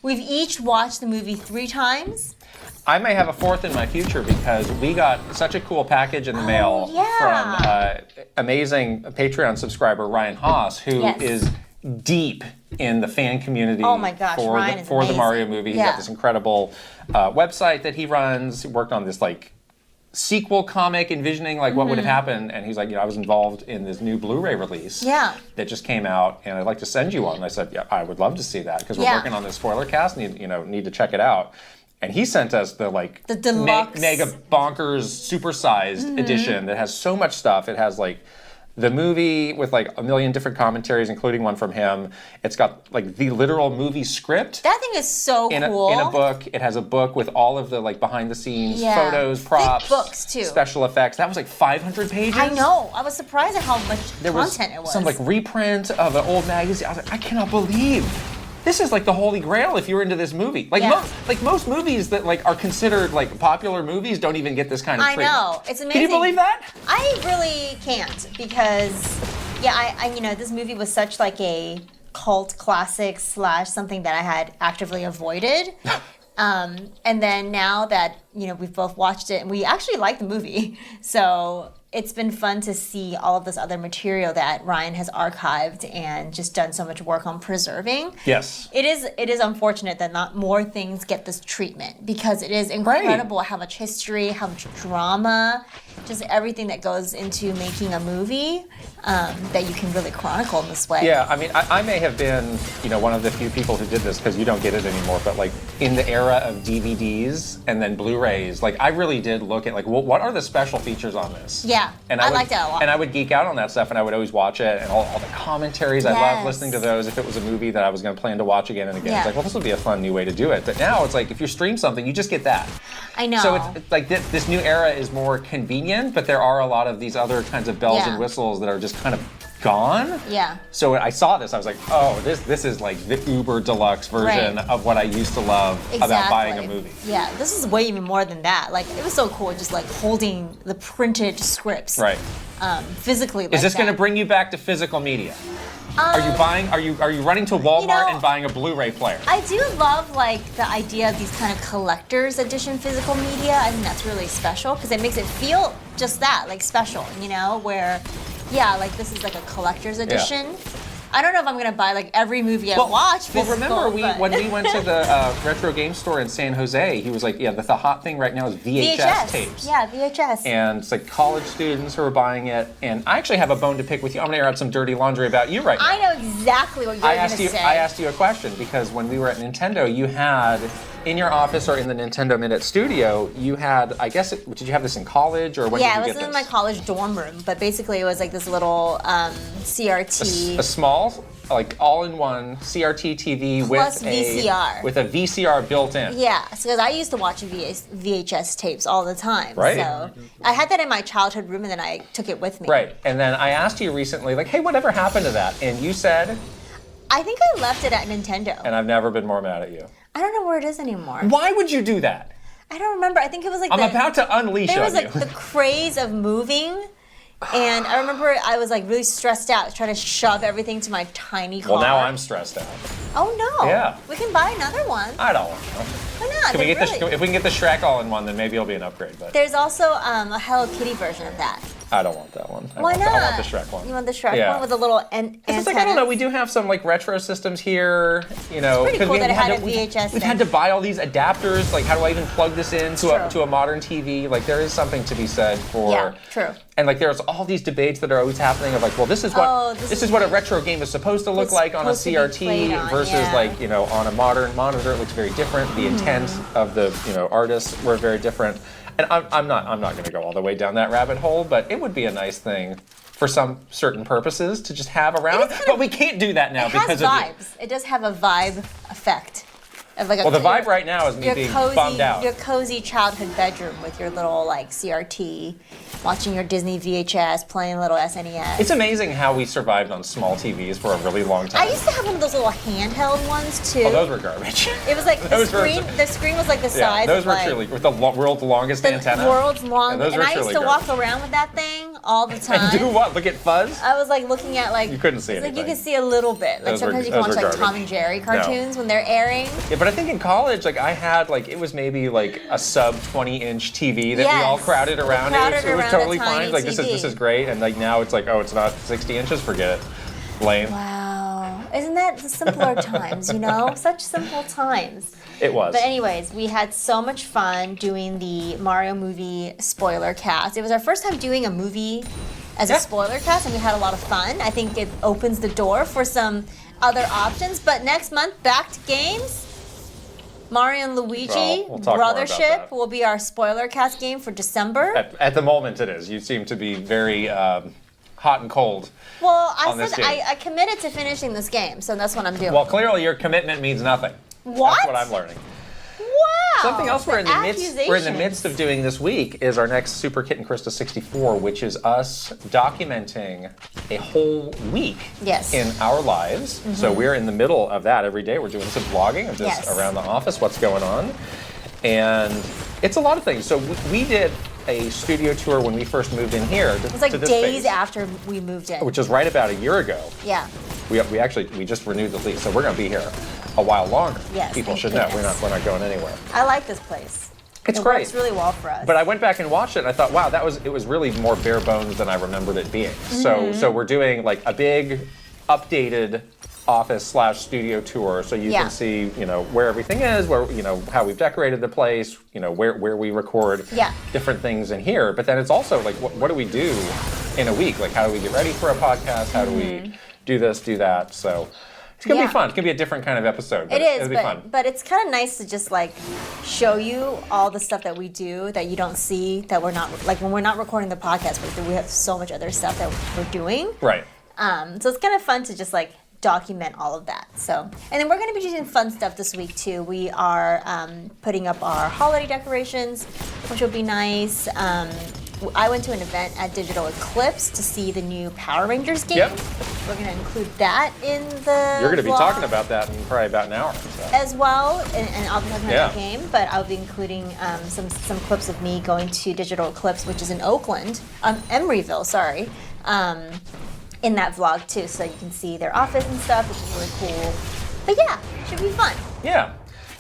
We've each watched the movie 3 times. I may have a 4th in my future because we got such a cool package in the mail from amazing Patreon subscriber Ryan Haas, who is deep in the fan community for the Mario movie. He's got this incredible website that he runs. He worked on this like sequel comic envisioning like what would have happened, and he's like, I was involved in this new Blu-ray release that just came out, and I'd like to send you one. And I said, I would love to see that because we're working on this spoiler cast, and need to check it out. And he sent us the deluxe mega bonkers supersized edition that has so much stuff. It has like the movie with like a million different commentaries, including one from him. It's got like the literal movie script. That thing is so cool. In a book. It has a book with all of the like behind the scenes photos, props, thick books too, special effects. That was like 500 pages. I know. I was surprised at how much content it was. Some like reprint of an old magazine. I was like, I cannot believe. This is like the holy grail if you're into this movie. Like most movies that like are considered like popular movies don't even get this kind of treatment. I know. It's amazing. Can you believe that? I really can't because I this movie was such like a cult classic / something that I had actively avoided. And then now that, we've both watched it and we actually like the movie. So it's been fun to see all of this other material that Ryan has archived and just done so much work on preserving. Yes. It is unfortunate that not more things get this treatment because it is incredible how much history, how much drama, just everything that goes into making a movie that you can really chronicle in this way. Yeah, I mean, I may have been, one of the few people who did this because you don't get it anymore, but like in the era of DVDs and then Blu-rays, like I really did look at like, what are the special features on this? Yeah, and I liked that a lot. And I would geek out on that stuff and I would always watch it and all the commentaries. I loved listening to those if it was a movie that I was going to plan to watch again and again. It's like, well, this would be a fun new way to do it. But now it's like if you stream something, you just get that. I know. So it's like this new era is more convenient, but there are a lot of these other kinds of bells and whistles that are just kind of gone. Yeah. So when I saw this, I was like, oh, this is like the uber deluxe version of what I used to love about buying a movie. Yeah, this is way even more than that. Like it was so cool just like holding the printed scripts. Right. Physically like Is this going to bring you back to physical media? Are you running to Walmart and buying a Blu-ray player? I do love like the idea of these kind of collector's edition physical media. I think that's really special because it makes it feel just that, like special, where like this is like a collector's edition. Yeah. I don't know if I'm gonna buy like every movie I watch. Physical, remember when we went to the retro game store in San Jose, he was like, the hot thing right now is VHS tapes. Yeah, VHS. And it's like college students who are buying it. And I actually have a bone to pick with you. I'm gonna air out some dirty laundry about you right now. I know exactly what you're gonna say. I asked you a question because when we were at Nintendo, you had in your office or in the Nintendo Minute studio, you had, I guess, did you have this in college or when did you get this? Yeah, it was in my college dorm room, but basically it was like this little CRT. A small, like all-in-one CRT TV plus VCR. With a VCR built in. Yeah, because I used to watch VHS tapes all the time. Right. So I had that in my childhood room and then I took it with me. Right, and then I asked you recently, like, hey, whatever happened to that? And you said? I think I left it at Nintendo. And I've never been more mad at you. I don't know where it is anymore. Why would you do that? I don't remember. I think it was like I'm about to unleash on you. There was like the craze of moving. And I remember I was like really stressed out, trying to shove everything to my tiny car. Well, now I'm stressed out. Oh no. Yeah. We can buy another one. I don't want to. Why not? If we can get the Shrek all-in-one, then maybe it'll be an upgrade. But there's also a Hello Kitty version of that. I don't want that one. Why not? I want the Shrek one. You want the Shrek one with a little antenna? It's like, I don't know, we do have some like retro systems here, It's pretty cool that it had a VHS We've had to buy all these adapters, like how do I even plug this in to a modern TV? Like there is something to be said for... Yeah, true. And like there's all these debates that are always happening of like, well, this is what a retro game is supposed to look like on a CRT versus like, on a modern monitor. It looks very different. The intent of the, artists were very different. And I'm not going to go all the way down that rabbit hole, but it would be a nice thing for some certain purposes to just have around. But we can't do that now because of vibes. It does have a vibe effect. Of like the vibe right now is me being bummed out. Your cozy childhood bedroom with your little like CRT, watching your Disney VHS, playing a little SNES. It's amazing how we survived on small TVs for a really long time. I used to have one of those little handheld ones too. Oh, those were garbage. It was like the screen was like the size those of were truly with the world's longest antenna. The world's longest. And I used to walk around with that thing all the time. And do what? Look at Fuzz? I was like looking at like you couldn't see it's anything. like you can see a little bit. Like sometimes you can watch like Tom and Jerry cartoons when they're airing. Yeah, but I think in college, like I had like it was maybe like a sub 20-inch TV that we all crowded around. It was totally fine. Like this is great. And like now it's like, oh, it's not 60 inches. Forget it. Lame. Wow. Isn't that the simpler times, you know? Such simple times. It was. But anyways, we had so much fun doing the Mario movie spoiler cast. It was our first time doing a movie as a spoiler cast, and we had a lot of fun. I think it opens the door for some other options. But next month, back to games. Mario and Luigi Brothership will be our spoiler cast game for December. At the moment, it is. You seem to be very hot and cold. Well, I committed to finishing this game, so that's what I'm doing. Well, clearly your commitment means nothing. What? That's what I'm learning. Wow. Something else we're in the midst of doing this week is our next Super Kit and Krista 64, which is us documenting a whole week in our lives. Mm-hmm. So we're in the middle of that every day. We're doing some vlogging of just around the office, what's going on. And it's a lot of things. So we did a studio tour when we first moved in here. It was like days after we moved in. Which was right about a year ago. Yeah. We just renewed the lease, so we're going to be here a while longer. Yes, people should know we're not going anywhere. I like this place. It's great. It's really well for us. But I went back and watched it, and I thought, wow, it was really more bare bones than I remembered it being. Mm-hmm. So we're doing like a big, updated office/studio tour, so you can see, where everything is, where how we've decorated the place, where we record different things in here. But then it's also like, what do we do in a week? Like, how do we get ready for a podcast? How do we do this, do that? So it's gonna be fun. It's gonna be a different kind of episode. But it'll be fun. But it's kind of nice to just like show you all the stuff that we do that you don't see, that we're not like when we're not recording the podcast, but we have so much other stuff that we're doing. Right. So it's kind of fun to just like document all of that. So, and then we're going to be doing fun stuff this week too. We are putting up our holiday decorations, which will be nice. I went to an event at Digital Eclipse to see the new Power Rangers game. Yep. We're going to include that in the You're going to be vlog talking about that in probably about an hour. So. As well, and I'll be talking about the game, but I'll be including some clips of me going to Digital Eclipse, which is in Oakland, Emeryville, sorry, in that vlog too, so you can see their office and stuff, which is really cool. But yeah, should be fun. Yeah.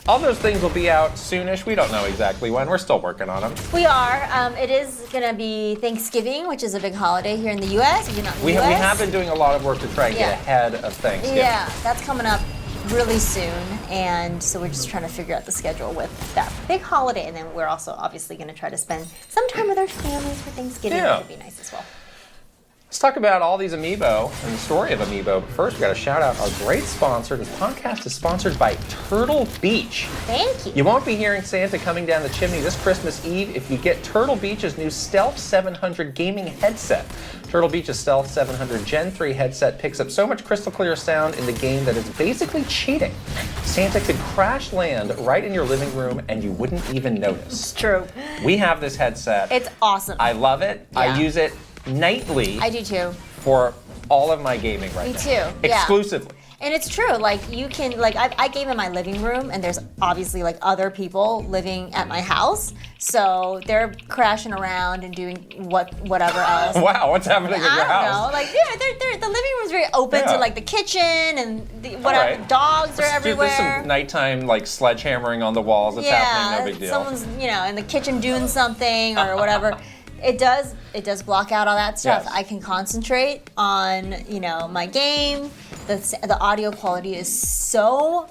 All those things will be out soonish. We don't know exactly when. We're still working on them. We are. It is going to be Thanksgiving, which is a big holiday here in the U.S. If you're not in the U.S. We have been doing a lot of work to try and get ahead of Thanksgiving. Yeah, that's coming up really soon, and so we're just trying to figure out the schedule with that big holiday, and then we're also obviously going to try to spend some time with our families for Thanksgiving, which would be nice as well. Let's talk about all these Amiibo and the story of Amiibo. But first, we got to shout out our great sponsor. This podcast is sponsored by Turtle Beach. Thank you. You won't be hearing Santa coming down the chimney this Christmas Eve if you get Turtle Beach's new Stealth 700 gaming headset. Turtle Beach's Stealth 700 Gen 3 headset picks up so much crystal clear sound in the game that it's basically cheating. Santa could crash land right in your living room and you wouldn't even notice. It's true. We have this headset. It's awesome. I love it. Yeah. I use it nightly. I do too. For all of my gaming right now. Me too. Exclusively. And it's true, like you can, like I game in my living room and there's obviously like other people living at my house. So they're crashing around and doing whatever else. Wow, what's happening in your house? I don't know, like they're the living room's very open to like the kitchen and whatever, dogs are everywhere. There's some nighttime like sledgehammering on the walls that's happening, no big deal. Someone's, in the kitchen doing something or whatever. It does block out all that stuff. Yes. I can concentrate on, my game. The audio quality is so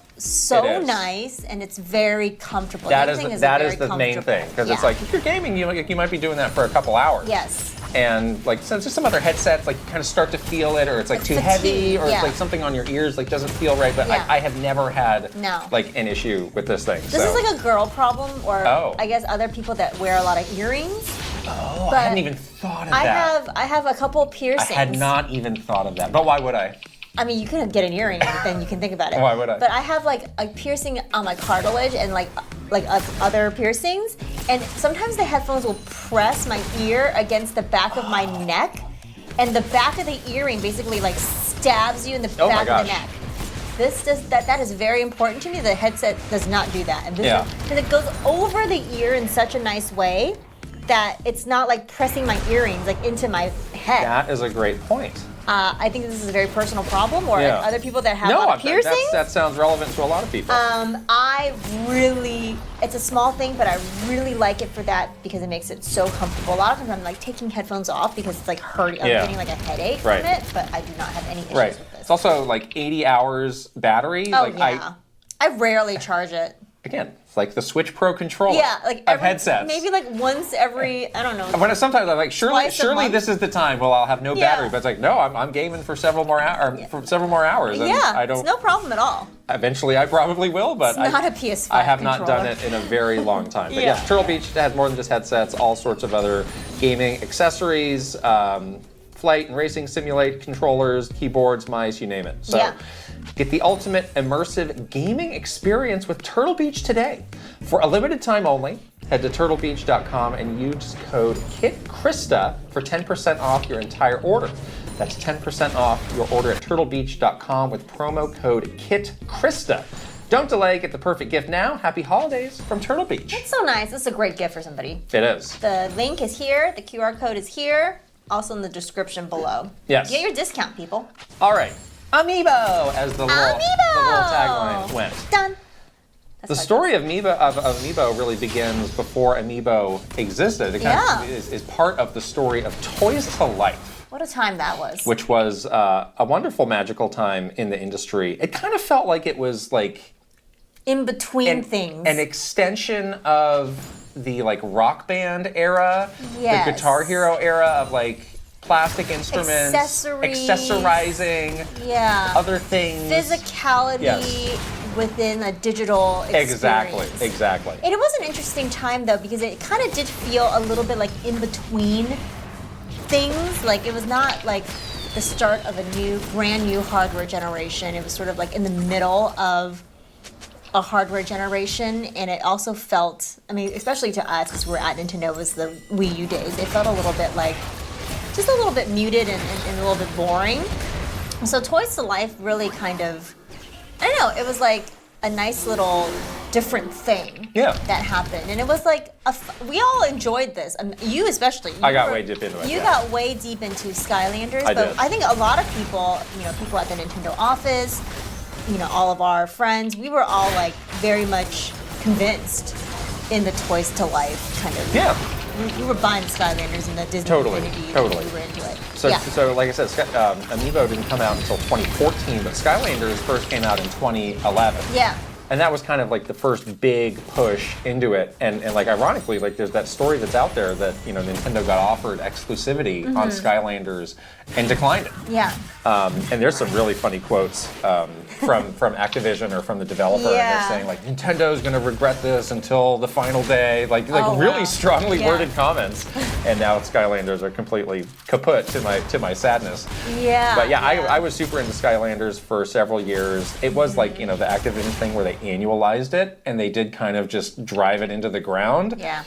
nice, and it's very comfortable. That is the main thing, because it's like if you're gaming, you might be doing that for a couple hours. Yes. And like so just some other headsets, like you kind of start to feel it, or it's like too heavy, or it's like something on your ears like doesn't feel right. But I have never had like an issue with this thing. This is like a girl problem, or I guess other people that wear a lot of earrings. Oh, I hadn't even thought of that. I have a couple piercings. I had not even thought of that. But why would I? I mean, you could get an earring, then you can think about it. Why would I? But I have like a piercing on my cartilage and like other piercings, and sometimes the headphones will press my ear against the back of my neck, and the back of the earring basically like stabs you in the back of the neck. That is very important to me. The headset does not do that, and because it goes over the ear in such a nice way that it's not like pressing my earrings like into my head. That is a great point. I think this is a very personal problem, or other people that have a lot of piercings. That sounds relevant to a lot of people. It's a small thing, but I really like it for that because it makes it so comfortable. A lot of times I'm like taking headphones off because it's like hurting. I'm getting like a headache from it, but I do not have any issues with this. It's also like 80 hours battery. Oh, I rarely charge it. Again, it's like the Switch Pro controller of headsets. Maybe like once every, I don't know. Sometimes I'm like, surely this is the time. Well, I'll have no battery, but it's like, no, I'm gaming for several more hours. And it's no problem at all. Eventually, I probably will, but it's not a PS5 I have controller. not done it in a very long time. But yes, Turtle Beach has more than just headsets, all sorts of other gaming accessories, flight and racing simulate controllers, keyboards, mice, you name it. So get the ultimate immersive gaming experience with Turtle Beach today. For a limited time only, head to turtlebeach.com and use code KITKRISTA for 10% off your entire order. That's 10% off your order at turtlebeach.com with promo code KITKRISTA. Don't delay, get the perfect gift now. Happy holidays from Turtle Beach. That's so nice. This is a great gift for somebody. It is. The link is here, the QR code is here, also in the description below. Yes. Get your discount, people. All right. Amiibo, as the little tagline went. Done. The story of Amiibo really begins before Amiibo existed. It kind of is part of the story of Toys to Life. What a time that was. Which was a wonderful, magical time in the industry. It kind of felt like it was like... in between things. An extension of the like rock band era, the Guitar Hero era of like plastic instruments, accessorizing, other things. Physicality within a digital experience. Exactly. It was an interesting time though because it kind of did feel a little bit like in between things. Like it was not like the start of a brand new hardware generation. It was sort of like in the middle of a hardware generation, and it also felt, I mean, especially to us, because we're at Nintendo, it was the Wii U days, it felt a little bit like, just a little bit muted and a little bit boring. So Toys to Life really kind of, I don't know, it was like a nice little different thing that happened. And it was like, we all enjoyed this. You especially. I got way deep into it. You got way deep into Skylanders. I did. I think a lot of people, people at the Nintendo office, all of our friends, we were all like very much convinced in the Toys to Life kind of. Yeah. We were buying Skylanders in the Disney Infinity. Totally. We were into it. So like I said, Amiibo didn't come out until 2014, but Skylanders first came out in 2011. Yeah. And that was kind of like the first big push into it. And like ironically, like there's that story that's out there that, Nintendo got offered exclusivity on Skylanders and declined it. Yeah. And there's some really funny quotes from Activision or from the developer, and they're saying like Nintendo's going to regret this until the final day, like really strongly worded comments. And now Skylanders are completely kaput to my sadness. Yeah. But I was super into Skylanders for several years. It was like the Activision thing where they annualized it and they did kind of just drive it into the ground. Yeah.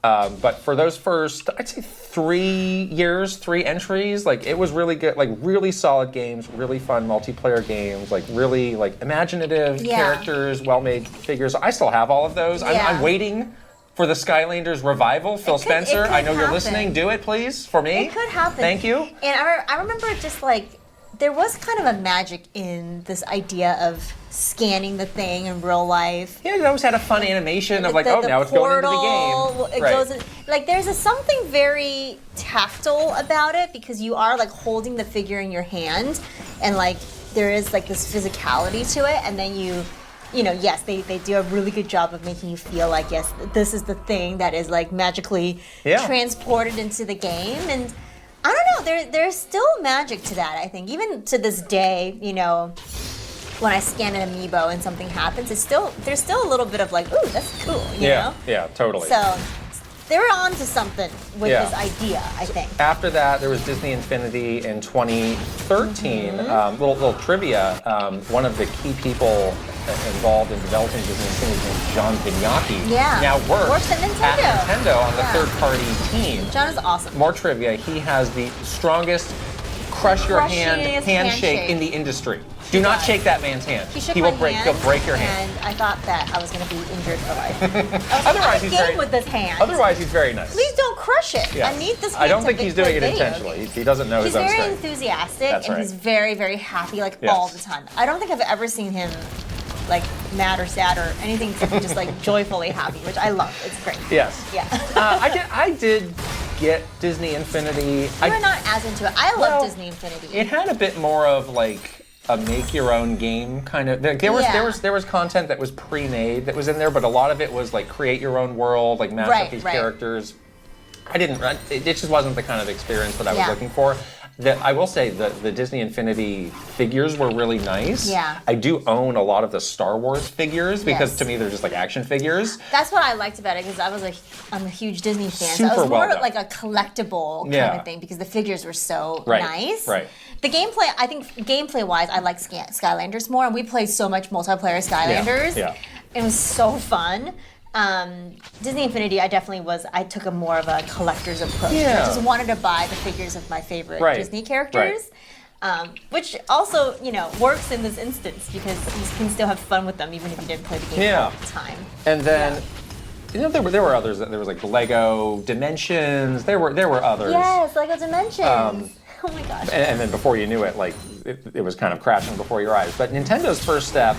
But for those first, I'd say 3 years, 3 entries, like it was really good, like really solid games, really fun multiplayer games, like really like imaginative characters, well-made figures. I still have all of those. I'm waiting for the Skylanders revival. Phil Spencer, I know you're listening. Do it, please, for me. It could happen. Thank you. And I remember just like, there was kind of a magic in this idea of scanning the thing in real life. Yeah, it always had a fun animation of like, now it's going into the game. It goes in, like there's something very tactile about it because you are like holding the figure in your hand, and like there is like this physicality to it, and then yes, they do a really good job of making you feel like, yes, this is the thing that is like magically transported into the game. And I don't know, there's still magic to that, I think. Even to this day, when I scan an Amiibo and something happens, there's still a little bit of like, ooh, that's cool, you know? Yeah, totally. So they were on to something with this idea, I think. After that, there was Disney Infinity in 2013. Little trivia, one of the key people involved in developing Disney Infinity named John Vignacchi now works at Nintendo on the third-party team. John is awesome. More trivia, he has the strongest crush your Crushing handshake in the industry. Do not shake that man's hand. He shook will my break. hand, He'll break your hand. And I thought that I was going to be injured for life. Otherwise, he's very with this hand. Otherwise, he's very nice. Please don't crush it. Yeah. I need this hand I don't to think he's doing it play video intentionally. games. He doesn't know He's his own very strength. enthusiastic, That's and right. he's very, very happy, like Yes. all the time. I don't think I've ever seen him like mad or sad or anything except just like joyfully happy, which I love. It's great. Yes. Yeah. I did get Disney Infinity. You're not as into it. I love Disney Infinity. It had a bit more of like a make your own game kind of. There was content that was pre-made that was in there, but a lot of it was like create your own world, like match up these characters. It just wasn't the kind of experience that I was looking for. I will say the Disney Infinity figures were really nice. Yeah. I do own a lot of the Star Wars figures because to me they're just like action figures. That's what I liked about it because I'm a huge Disney fan. Super so it was more well done. like a collectible kind of thing because the figures were so nice. Right. The gameplay, I think gameplay-wise, I like Skylanders more, and we played so much multiplayer Skylanders. Yeah. It was so fun. Disney Infinity, I took a more of a collector's approach. Yeah. I just wanted to buy the figures of my favorite Disney characters. Which also, works in this instance because you can still have fun with them even if you didn't play the game all the time. And then, there were others. There was like Lego Dimensions. There were others. Yes, Lego Dimensions. Oh my gosh. And then before you knew it, like it was kind of crashing before your eyes. But Nintendo's first step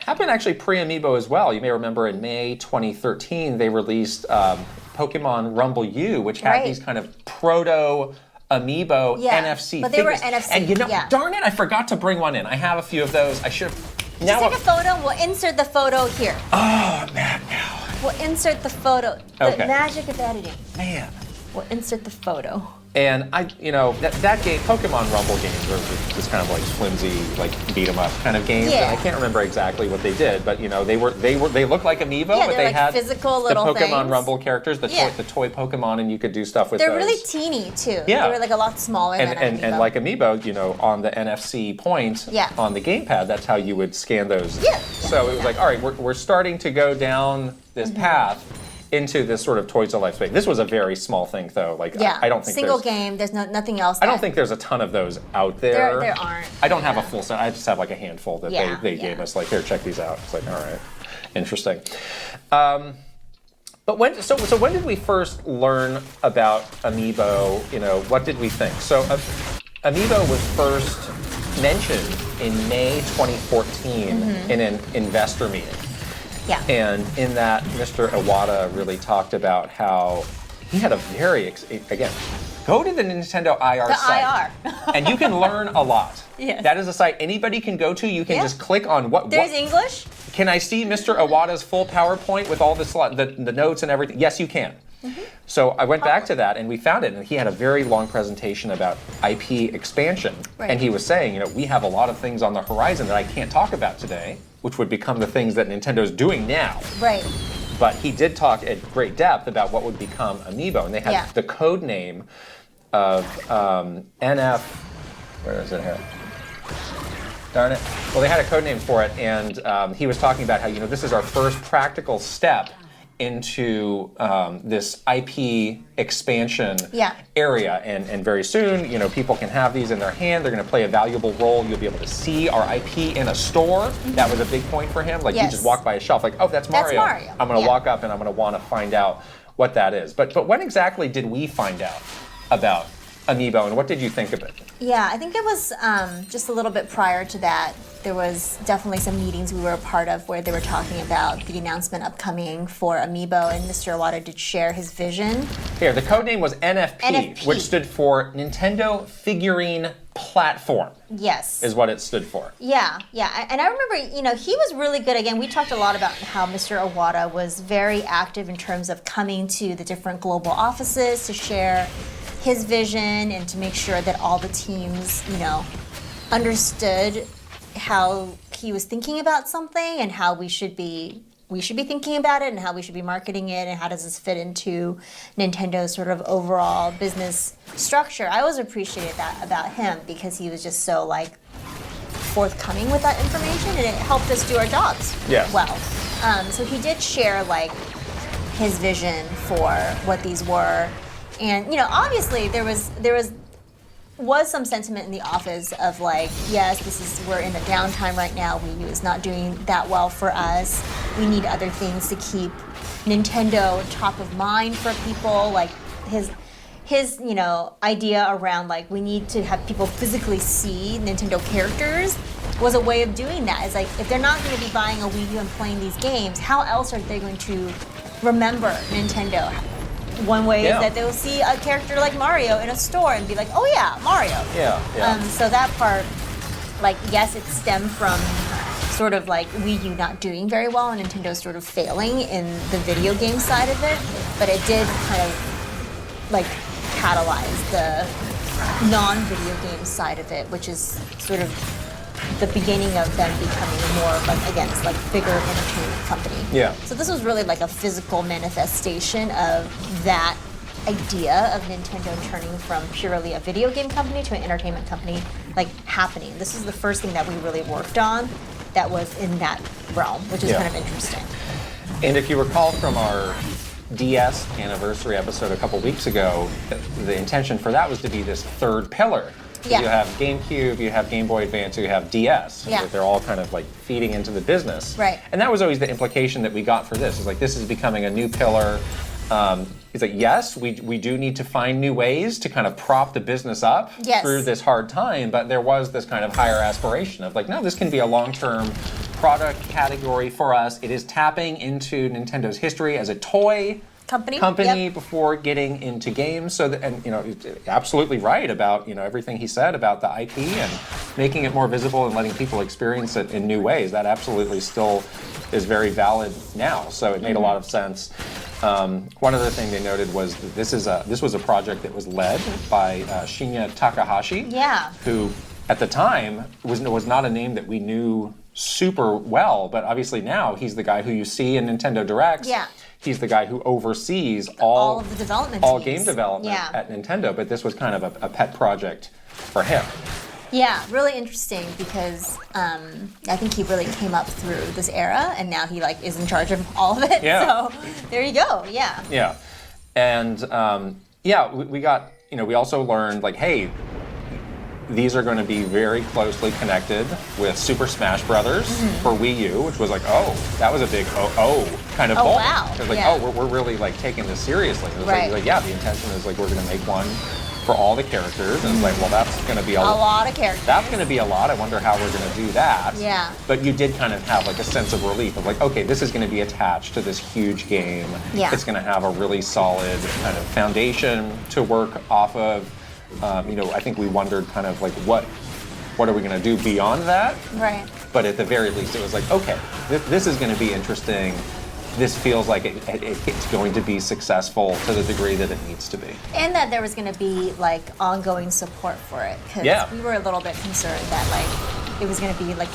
happened actually pre-Amiibo as well. You may remember in May 2013 they released Pokemon Rumble U, which had these kind of proto Amiibo NFC but they figures. were NFC. And darn it, I forgot to bring one in. I have a few of those. I should have. Just take a photo. We'll insert the photo here. Oh, I'm mad now. We'll insert the photo. The magic of editing. Man. We'll insert the photo. And that game, Pokemon Rumble games were just kind of like flimsy, like beat 'em up kind of games. Yeah. And I can't remember exactly what they did, but they looked like Amiibo, but they like had physical the little Pokemon things. Rumble characters, the toy Pokemon, and you could do stuff with They're those. really teeny too. Yeah. They were like a lot smaller than Amiibo. And like Amiibo, on the NFC point on the gamepad, that's how you would scan those. Yeah. So it was like, all right, we're starting to go down this path into this sort of Toys to Life space. This was a very small thing, though. Like, I don't think single game. There's nothing else. I don't think there's a ton of those out there. There aren't. I don't have a full set. I just have like a handful that they gave us. Like, here, check these out. It's like, all right, interesting. But when did we first learn about Amiibo? What did we think? So Amiibo was first mentioned in May 2014 in an investor meeting. Yeah. And in that, Mr. Iwata really talked about how he had a again, go to the Nintendo IR site. And you can learn a lot. Yes. That is a site anybody can go to. You can just click on There's English? Can I see Mr. Iwata's full PowerPoint with all the notes and everything? Yes, you can. So I went back to that and we found it, and he had a very long presentation about IP expansion. And he was saying, we have a lot of things on the horizon that I can't talk about today, which would become the things that Nintendo's doing now. Right. But he did talk at great depth about what would become Amiibo, and they had the code name of NF. Where is it here? Darn it. Well, they had a code name for it, and he was talking about how this is our first practical step into this IP expansion area, and very soon, people can have these in their hand. They're going to play a valuable role. You'll be able to see our IP in a store. That was a big point for him. Like you just walk by a shelf, like, oh, that's Mario. I'm going to walk up and I'm going to want to find out what that is. But when exactly did we find out about Amiibo, and what did you think of it? Yeah, I think it was just a little bit prior to that. There was definitely some meetings we were a part of where they were talking about the announcement upcoming for Amiibo, and Mr. Iwata did share his vision. Here, the code name was NFP, which stood for Nintendo Figurine Platform. Yes. Is what it stood for. Yeah. And I remember, he was really good. Again, we talked a lot about how Mr. Iwata was very active in terms of coming to the different global offices to share his vision and to make sure that all the teams, understood how he was thinking about something and how we should be thinking about it and how we should be marketing it and how does this fit into Nintendo's sort of overall business structure. I always appreciated that about him because he was just so forthcoming with that information, and it helped us do our jobs well. So he did share his vision for what these were. And obviously there was was some sentiment in the office of like, yes, we're in a downtime right now. Wii U is not doing that well for us. We need other things to keep Nintendo top of mind for people. Like his idea around like we need to have people physically see Nintendo characters was a way of doing that. It's like if they're not going to be buying a Wii U and playing these games, how else are they going to remember Nintendo? One way is that they'll see a character like Mario in a store and be like, oh yeah, Mario. Yeah. So that part, like, yes, it stemmed from sort of like Wii U not doing very well and Nintendo sort of failing in the video game side of it, but it did kind of like catalyze the non-video game side of it, which is sort of the beginning of them becoming a more like, again, it's like bigger entertainment company. Yeah. So this was really like a physical manifestation of that idea of Nintendo turning from purely a video game company to an entertainment company, like happening. This is the first thing that we really worked on that was in that realm, which is kind of interesting. And if you recall from our DS anniversary episode a couple weeks ago, the intention for that was to be this third pillar. Yeah. You have GameCube, you have Game Boy Advance, you have DS. Yeah. They're all kind of like feeding into the business. Right. And that was always the implication that we got for this. Is like this is becoming a new pillar. It's like, yes, we do need to find new ways to kind of prop the business up through this hard time, but there was this kind of higher aspiration of like, no, this can be a long-term product category for us. It is tapping into Nintendo's history as a toy company before getting into games. So that, and absolutely right about everything he said about the IP and making it more visible and letting people experience it in new ways. That absolutely still is very valid now. So it made a lot of sense. One other thing they noted was that this was a project that was led by Shinya Takahashi, who at the time was not a name that we knew super well, but obviously now he's the guy who you see in Nintendo Directs. Yeah. He's the guy who oversees all of the development all teams. game development at Nintendo, but this was kind of a pet project for him. Yeah, really interesting because I think he really came up through this era, and now he like is in charge of all of it. Yeah. So there you go. Yeah. Yeah, and we got we also learned like, hey, these are going to be very closely connected with Super Smash Brothers for Wii U, which was like, oh, that was a big kind of ball. Wow. It was like, we're really like taking this seriously. It was like, yeah, the intention is like we're going to make one for all the characters, and it's like, well, that's going to be a lot of characters. That's going to be a lot. I wonder how we're going to do that. Yeah. But you did kind of have like a sense of relief of like, okay, this is going to be attached to this huge game. Yeah. It's going to have a really solid kind of foundation to work off of. I think we wondered kind of like what are we going to do beyond that? Right. But at the very least, it was like, okay, this is going to be interesting. This feels like it's going to be successful to the degree that it needs to be. And that there was going to be like ongoing support for it, because we were a little bit concerned that like it was going to be like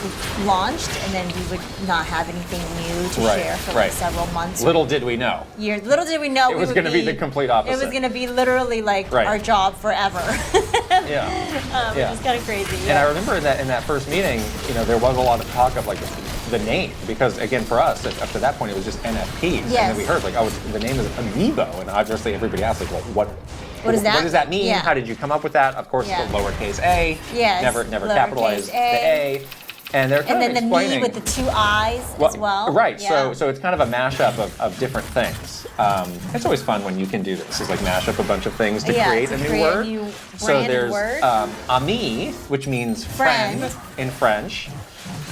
launched and then we would not have anything new to share for like several months. Little did we know. Little did we know it was going to be the complete opposite. It was going to be literally like our job forever. Which is kind of crazy. And I remember in that first meeting, there was a lot of talk of like the name, because again for us up to that point it was just NFTs, and then we heard like, oh, the name is Amiibo, and obviously everybody asked like, well, what does that mean? Yeah. How did you come up with that? Of course, the lowercase a. Yes. Never capitalize the A. And they're kind of explaining. And then the me with the two eyes as well. Right. Yeah. So it's kind of a mashup of different things. It's always fun when you can do this. It's like mash up a bunch of things to create a new word. So there's ami, which means friend in French.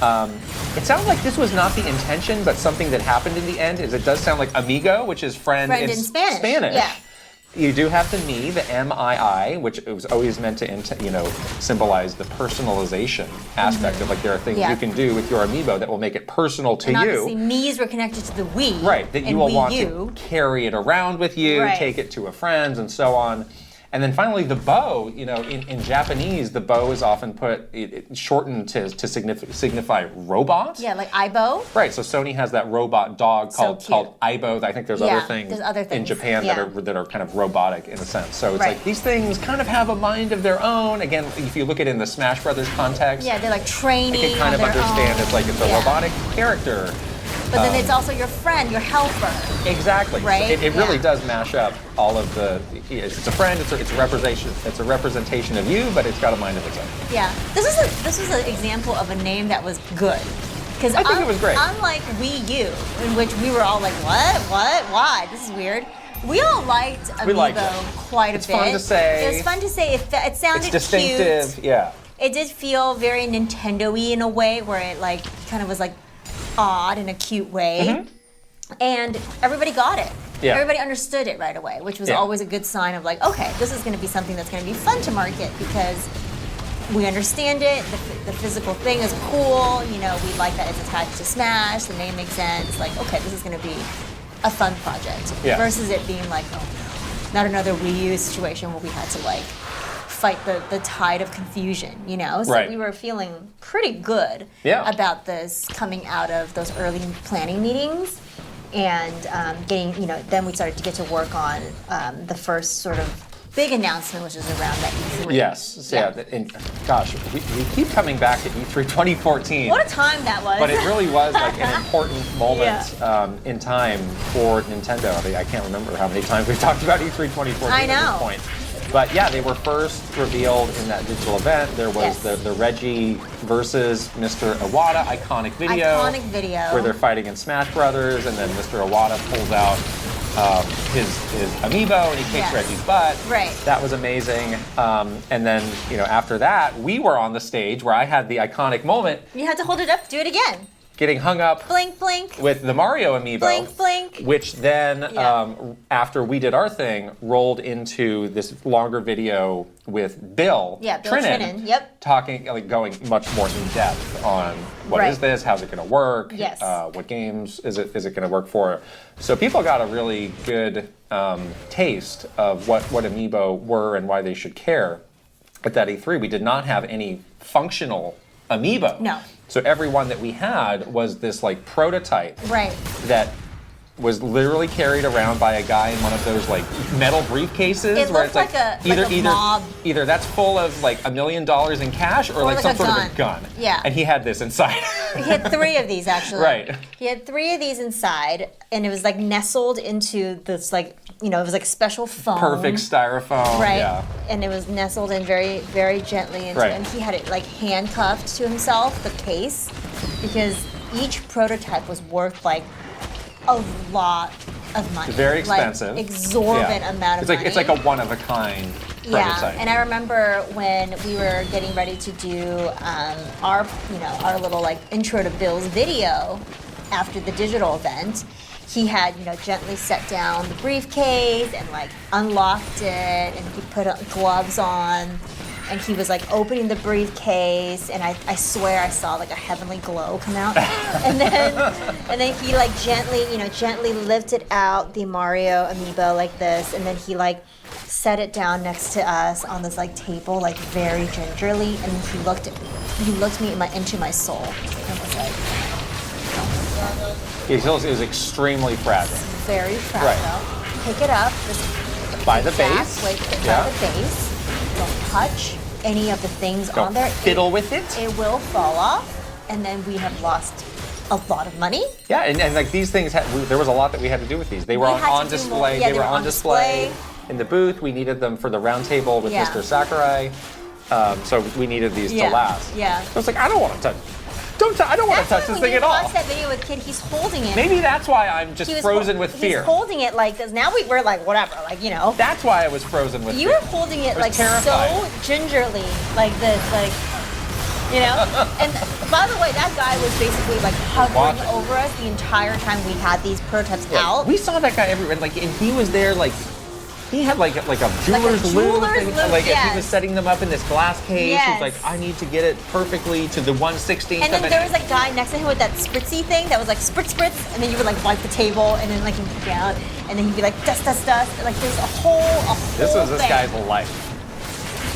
It sounds like this was not the intention, but something that happened in the end is it does sound like amigo, which is friend in Spanish. Yeah. You do have the me, the M-I-I, which it was always meant to, symbolize the personalization aspect of like there are things you can do with your amiibo that will make it personal to and you. Obviously, me's were connected to the Wii. Right, that you will want to carry it around with you, take it to a friend, and so on. And then finally, the bow. In Japanese, the bow is often shortened to signify robot. Yeah, like Aibo. Right. So Sony has that robot dog called Aibo. I think there's other things in Japan that are kind of robotic in a sense. So it's like these things kind of have a mind of their own. Again, if you look at it in the Smash Brothers context, they're like training. You can kind of understand it's like it's a robotic character. But then it's also your friend, your helper. Exactly. Right? So it really does mash up all of the. It's a friend. It's a representation. It's a representation of you, but it's got a mind of its own. Yeah. This was an example of a name that was good. Because I think it was great. Unlike Wii U, in which we were all like, what, why? This is weird. We all liked Amiibo quite a bit. It's fun to say. It was fun to say. It sounded it's distinctive. cute. Yeah. It did feel very Nintendo-y in a way, where it like kind of was like odd in a cute way, and everybody got it. Yeah. Everybody understood it right away, which was always a good sign of like, okay, this is going to be something that's going to be fun to market because we understand it. The physical thing is cool. You know, we like that it's attached to Smash. The name makes sense. Like, okay, this is going to be a fun project versus it being like, oh no, not another Wii U situation where we had to like fight the tide of confusion, you know? So we were feeling pretty good about this coming out of those early planning meetings and getting, you know, then we started to get to work on the first sort of big announcement, which is around that E3. Yes, so and gosh, we keep coming back to E3 2014. What a time that was. But it really was like an important moment in time for Nintendo. I mean, I can't remember how many times we've talked about E3 2014 I know. at this point. But yeah, they were first revealed in that digital event. There was the Reggie versus Mr. Iwata iconic video. Where they're fighting in Smash Brothers, and then Mr. Iwata pulls out his amiibo and he kicks Reggie's butt. Right. That was amazing. And then, you know, after that, we were on the stage where I had the iconic moment. You had to hold it up, do it again. Getting hung up blink, blink. with the Mario amiibo. Blink, blink. Which then, after we did our thing, rolled into this longer video with Bill Trinan. Talking, like going much more in depth on what is this, how's it going to work, what games is it going to work for. So people got a really good taste of what amiibo were and why they should care. At that E3, we did not have any functional amiibo. No. So every one that we had was this like prototype that was literally carried around by a guy in one of those like metal briefcases where it's like, either that's full of like $1 million in cash or like some sort of a gun. Yeah. And he had this inside. He had 3 of these actually. Right. He had 3 of these inside, and it was like nestled into this like, you know, it was like special foam. Perfect styrofoam. Right. Yeah. And it was nestled in very, very gently into it. And he had it like handcuffed to himself, the case, because each prototype was worth like a lot of money. Very expensive. Like, exorbitant amount of money. It's like a one-of-a-kind prototype. And I remember when we were getting ready to do our little like intro to Bill's video after the digital event, he had, you know, gently set down the briefcase and like unlocked it, and he put gloves on, and he was like opening the briefcase, and I swear I saw like a heavenly glow come out. and then he like gently lifted out the Mario amiibo like this, and then he like set it down next to us on this like table, like very gingerly, and he looked me into my soul and was like, it was extremely fragile. Very fragile. Right. Pick it up. Just by the base. By the base. Don't touch any of the things on there. Fiddle with it. It will fall off, and then we have lost a lot of money. Yeah, and like these things, there was a lot that we had to do with these. They were on display. They were on display in the booth. We needed them for the round table with Mr. Sakurai. So we needed these to last. Yeah. So I was like, I don't want to touch. I don't want to touch this thing at all. When you watch that video with Kid, he's holding it. Maybe that's why I'm just frozen with fear. He's holding it like this. Now we're like, whatever, like, you know. That's why I was frozen with fear. You were holding it like terrified. So gingerly, like this, like, you know. And by the way, that guy was basically like hovering over us the entire time we had these prototypes out. We saw that guy everywhere, like, and he was there, like. He had like a jeweler's loop, like he was setting them up in this glass case. He was like, I need to get it perfectly to the 1/16th. And then there was a guy next to him with that spritzy thing that was like spritz, spritz, and then you would like wipe the table, and then like he'd be down, and then he'd be like dust, dust, dust. And, like there's a whole This was this guy's life.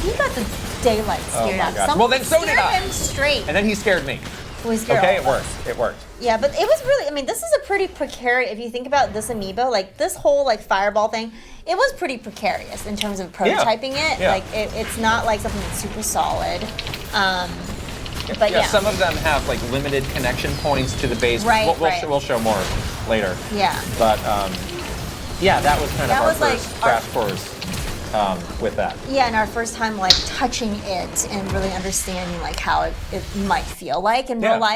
He got the daylight scared out of him. Well, then so did I. Him straight. And then he scared me. Okay, it worked. It worked. Yeah, but it was really, I mean, this is a pretty precarious, if you think about this amiibo, like this whole like fireball thing, it was pretty precarious in terms of prototyping it. Yeah. Like it's not like something that's super solid. But yeah. Some of them have like limited connection points to the base. Right, We'll show more later. Yeah. But yeah, that was kind of our was, like, first crash course with that. Yeah, and our first time like touching it and really understanding like how it might feel like in real life.